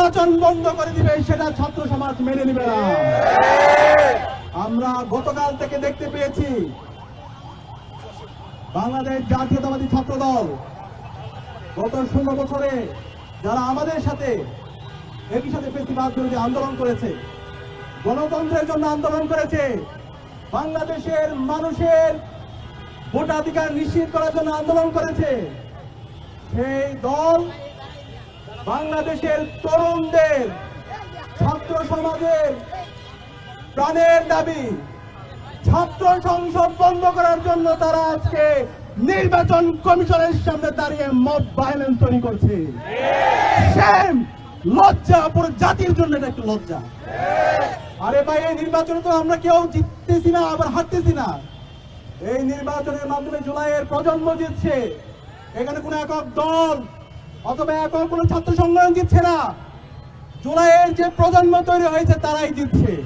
নির্বাচন বন্ধ করে দিবে সেটা ছাত্র সমাজ মেনে নিবে না। আমরা গতকাল থেকে দেখতে পেয়েছি বাংলাদেশ জাতীয়তাবাদী ছাত্র দল গত 16 বছরে যারা আমাদের সাথে একই সাথে ফেসিবাদ বিরোধী আন্দোলন করেছে, গণতন্ত্রের জন্য আন্দোলন করেছে, বাংলাদেশের মানুষের ভোটাধিকার নিশ্চিত করার জন্য আন্দোলন করেছে, সেই দল বাংলাদেশের তরুণদের, ছাত্র সমাজের প্রাণের দাবি ছাত্র সংসদ বন্ধ করার জন্য তারা আজকে নির্বাচন কমিশনের সামনে দাঁড়িয়ে মব ভায়োলেন্স তৈরি করছে। সেম লজ্জা, পুরো জাতির জন্য এটা একটু লজ্জা। আরে ভাই, এই নির্বাচনে তো আমরা কেউ জিততেছি না, আবার হারতেছি না। এই নির্বাচনের মাধ্যমে জুলাইয়ের প্রজন্ম জিতছে। এখানে কোন একক দল অথবা একক কোন ছাত্র সংগঠন জিতছে না। জুলাইয়ের যে প্রজন্ম তৈরি হয়েছে তারাই জিতছে।